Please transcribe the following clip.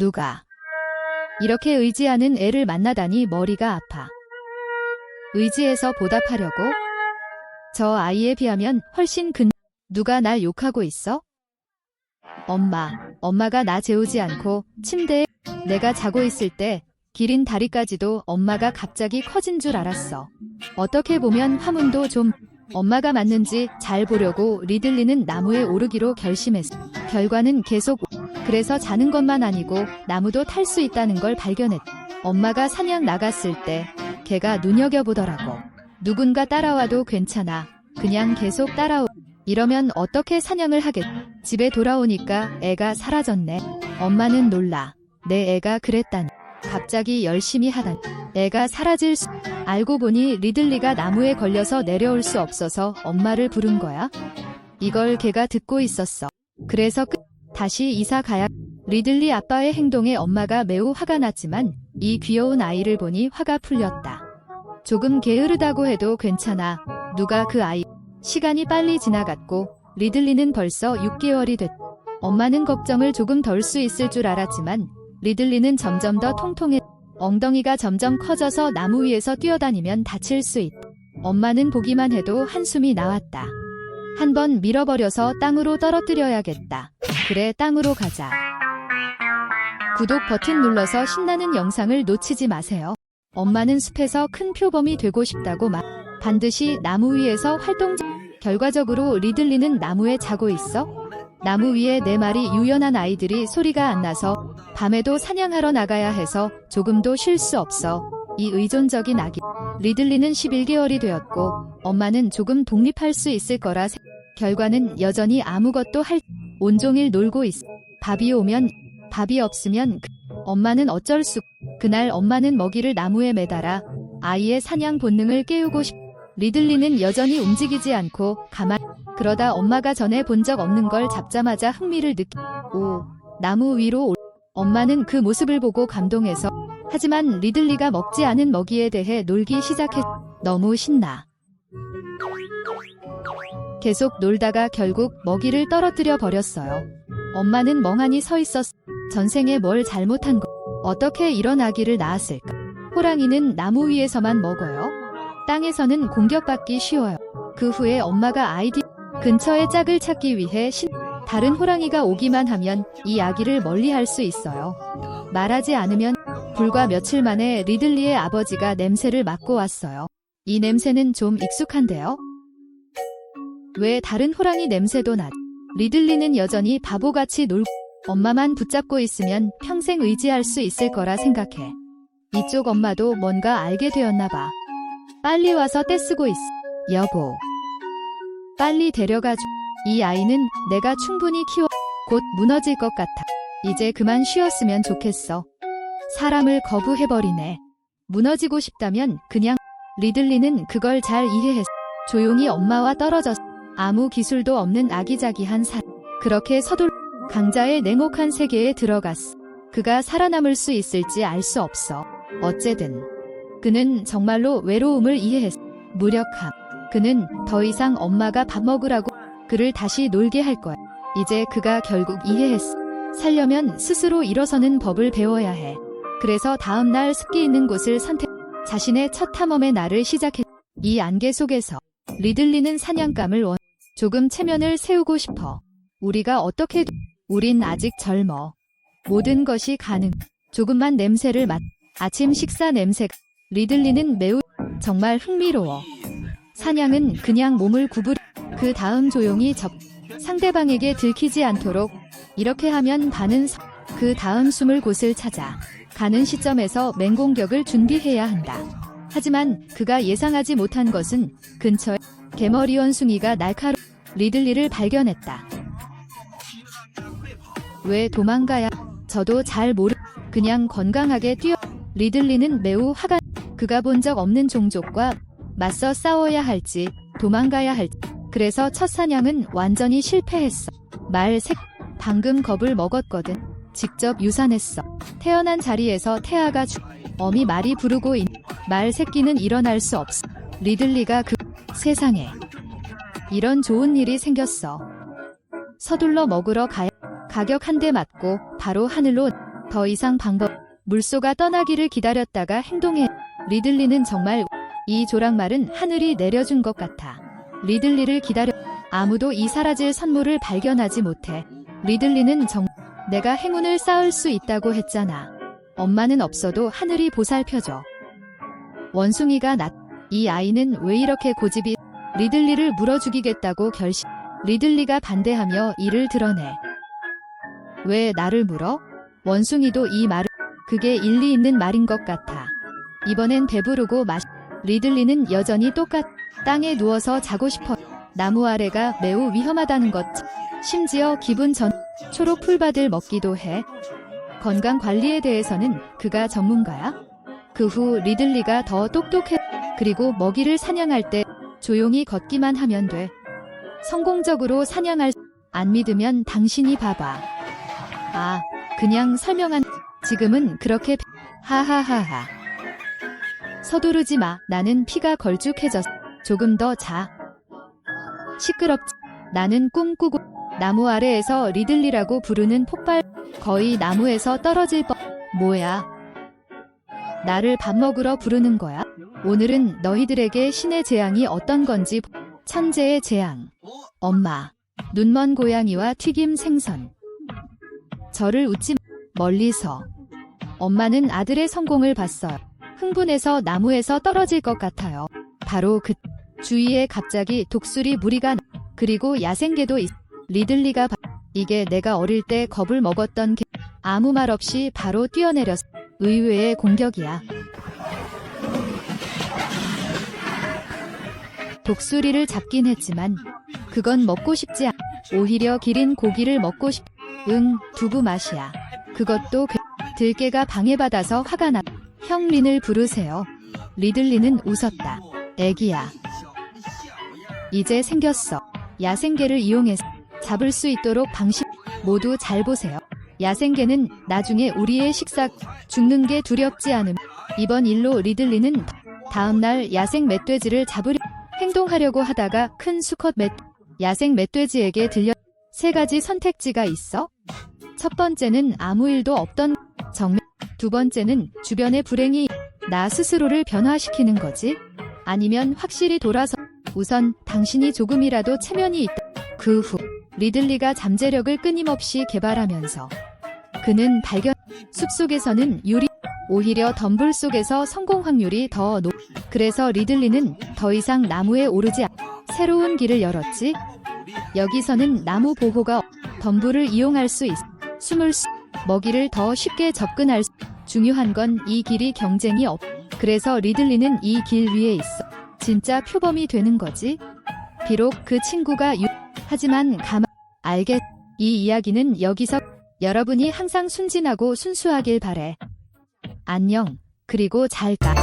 누가 이렇게 의지하는 애를 만나다니 머리가 아파. 의지해서 보답하려고? 저 아이에 비하면 훨씬 누가 날 욕하고 있어? 엄마가 나 재우지 않고 침대에 내가 자고 있을 때 기린 다리까지도 엄마가 갑자기 커진 줄 알았어. 어떻게 보면 화문도 좀 엄마가 맞는지 잘 보려고 리들리는 나무에 오르기로 결심했어. 결과는 계속 그래서 자는 것만 아니고 나무도 탈 수 있다는 걸 발견했다. 엄마가 사냥 나갔을 때 걔가 눈여겨보더라고. 누군가 따라와도 괜찮아. 그냥 계속 따라오. 이러면 어떻게 사냥을 하겠. 집에 돌아오니까 애가 사라졌네. 엄마는 놀라. 내 애가 그랬다니. 갑자기 열심히 하다니. 애가 사라질 수. 알고 보니 리들리가 나무에 걸려서 내려올 수 없어서 엄마를 부른 거야. 이걸 걔가 듣고 있었어. 그래서 다시 이사 가야. 리들리 아빠의 행동에 엄마가 매우 화가 났지만 이 귀여운 아이를 보니 화가 풀렸다. 조금 게으르다고 해도 괜찮아. 누가 그 아이. 시간이 빨리 지나갔고 리들리는 벌써 6개월이 됐다. 엄마는 걱정을 조금 덜 수 있을 줄 알았지만 리들리는 점점 더 통통해. 엉덩이가 점점 커져서 나무 위에서 뛰어다니면 다칠 수 있다. 엄마는 보기만 해도 한숨이 나왔다. 한번 밀어버려서 땅으로 떨어뜨려야겠다. 그래, 땅으로 가자. 구독 버튼 눌러서 신나는 영상을 놓치지 마세요. 엄마는 숲에서 큰 표범이 되고 싶다고 반드시 나무 위에서 결과적으로 리들리는 나무에 자고 있어. 나무 위에 4마리 유연한 아이들이 소리가 안 나서 밤에도 사냥하러 나가야 해서 조금도 쉴 수 없어. 이 의존적인 아기. 리들리는 11개월이 되었고 엄마는 조금 독립할 수 있을 거라 결과는 여전히 아무것도 온종일 놀고 있어. 밥이 오면 밥이 없으면 엄마는 어쩔 수. 그날 엄마는 먹이를 나무에 매달아 아이의 사냥 본능을 깨우고 리들리는 여전히 움직이지 않고 그러다 엄마가 전에 본 적 없는 걸 잡자마자 흥미를 나무 위로 엄마는 그 모습을 보고 감동해서. 하지만 리들리가 먹지 않은 먹이에 대해 놀기 너무 신나. 계속 놀다가 결국 먹이를 떨어뜨려 버렸어요. 엄마는 멍하니 서 있었어. 전생에 뭘 잘못한 거. 어떻게 이런 아기를 낳았을까? 호랑이는 나무 위에서만 먹어요. 땅에서는 공격받기 쉬워요. 그 후에 엄마가 근처에 짝을 찾기 위해 다른 호랑이가 오기만 하면 이 아기를 멀리할 수 있어요. 말하지 않으면. 불과 며칠 만에 리들리의 아버지가 냄새를 맡고 왔어요. 이 냄새는 좀 익숙한데요? 왜 다른 호랑이 냄새도 리들리는 여전히 바보같이 놀고 엄마만 붙잡고 있으면 평생 의지할 수 있을 거라 생각해. 이쪽 엄마도 뭔가 알게 되었나 봐. 빨리 와서 떼쓰고 있어. 여보. 빨리 데려가줘. 이 아이는 내가 충분히 곧 무너질 것 같아. 이제 그만 쉬었으면 좋겠어. 사람을 거부해버리네. 무너지고 싶다면 그냥. 리들리는 그걸 잘 이해했어. 조용히 엄마와 떨어졌어. 아무 기술도 없는 아기자기한 그렇게 강자의 냉혹한 세계에 들어갔어. 그가 살아남을 수 있을지 알 수 없어. 어쨌든 그는 정말로 외로움을 이해했어. 무력함. 그는 더 이상 엄마가 밥 먹으라고 그를 다시 놀게 할 거야. 이제 그가 결국 이해했어. 살려면 스스로 일어서는 법을 배워야 해. 그래서 다음 날 습기 있는 곳을 자신의 첫 탐험의 날을 시작했다. 이 안개 속에서 리들리는 사냥감을 조금 체면을 세우고 싶어. 우리가 어떻게 우린 아직 젊어. 모든 것이 조금만 냄새를 아침 식사 냄새. 리들리는 매우 정말 흥미로워. 사냥은 그냥 몸을 그 다음 조용히 상대방에게 들키지 않도록. 이렇게 하면 그 다음 숨을 곳을 찾아 가는 시점에서 맹공격을 준비해야 한다. 하지만 그가 예상하지 못한 것은 근처에 개머리 원숭이가 리들리를 발견했다. 왜 도망가야? 저도 잘 그냥 건강하게 리들리는 매우 그가 본 적 없는 종족과 맞서 싸워야 할지 도망가야 할지. 그래서 첫 사냥은 완전히 실패했어. 방금 겁을 먹었거든. 직접 유산했어. 태어난 자리에서 태아가 어미 말이 부르고 말 새끼는 일어날 수 없어. 리들리가 세상에 이런 좋은 일이 생겼어. 서둘러 먹으러 가격 한 대 맞고 바로 하늘로 더 이상 방법. 물소가 떠나기를 기다렸다가 행동해. 리들리는 정말 이 조랑말은 하늘이 내려준 것 같아. 리들리를 기다려. 아무도 이 사라질 선물을 발견하지 못해. 리들리는 내가 행운을 쌓을 수 있다고 했잖아. 엄마는 없어도 하늘이 보살펴줘. 원숭이가 이 아이는 왜 이렇게 고집이. 리들리를 물어 죽이겠다고 결심. 리들리가 반대하며 이를 드러내. 왜 나를 물어? 원숭이도 이 말을. 그게 일리 있는 말인 것 같아. 이번엔 배부르고 리들리는 여전히 땅에 누워서 자고 싶어. 나무 아래가 매우 위험하다는 것. 심지어 기분 전 초록 풀밭을 먹기도 해. 건강 관리에 대해서는 그가 전문가야. 그 후 리들리가 더 똑똑해. 그리고 먹이를 사냥할 때 조용히 걷기만 하면 돼. 성공적으로 사냥할 안 믿으면 당신이 봐봐. 아, 그냥 설명한. 지금은 그렇게. 하하하하. 서두르지 마. 나는 피가 걸쭉해졌어. 조금 더 자. 시끄럽지. 나는 꿈꾸고. 나무 아래에서 리들리라고 부르는 폭발. 거의 나무에서 떨어질 뻔. 뭐야? 나를 밥 먹으러 부르는 거야? 오늘은 너희들에게 신의 재앙이 어떤 건지. 천재의 재앙. 엄마. 눈먼 고양이와 튀김 생선. 저를 웃지 마. 멀리서. 엄마는 아들의 성공을 봤어요. 흥분해서 나무에서 떨어질 것 같아요. 바로 주위에 갑자기 독수리 무리가. 그리고 야생개도 리들리가 이게 내가 어릴 때 겁을 먹었던 개. 아무 말 없이 바로 뛰어내렸어. 의외의 공격이야. 독수리를 잡긴 했지만 그건 먹고 싶지 않아. 오히려 기린 고기를 먹고 싶. 두부 맛이야. 그것도 들깨가 방해받아서 화가 나. 형 린을 부르세요. 리들리는 웃었다. 애기야. 이제 생겼어. 야생개를 이용해서 잡을 수 있도록 방식. 모두 잘 보세요. 야생개는 나중에 우리의 식사. 죽는 게 두렵지 않음. 이번 일로 리들리는 다음날 야생 멧돼지를 잡으려 행동하려고 하다가 큰 수컷 야생 멧돼지에게 들려. 세 가지 선택지가 있어. 첫 번째는 아무 일도 없던 정면. 두 번째는 주변의 불행이 나 스스로를 변화시키는 거지. 아니면 확실히 돌아서. 우선 당신이 조금이라도 체면이 있다. 그 후 리들리가 잠재력을 끊임없이 개발하면서 그는 숲속에서는 오히려 덤불 속에서 성공 확률이 더 높. 그래서 리들리는 더 이상 나무에 오르지 새로운 길을 열었지. 여기서는 나무 보호가 덤불을 이용할 수 숨을 먹이를 더 쉽게 접근할 중요한 건 이 길이 경쟁이 없. 그래서 리들리는 이 길 위에 있어. 진짜 표범이 되는 거지. 비록 그 친구가 하지만 알겠. 이 이야기는 여기서. 여러분이 항상 순진하고 순수하길 바래. 안녕. 그리고 잘 가.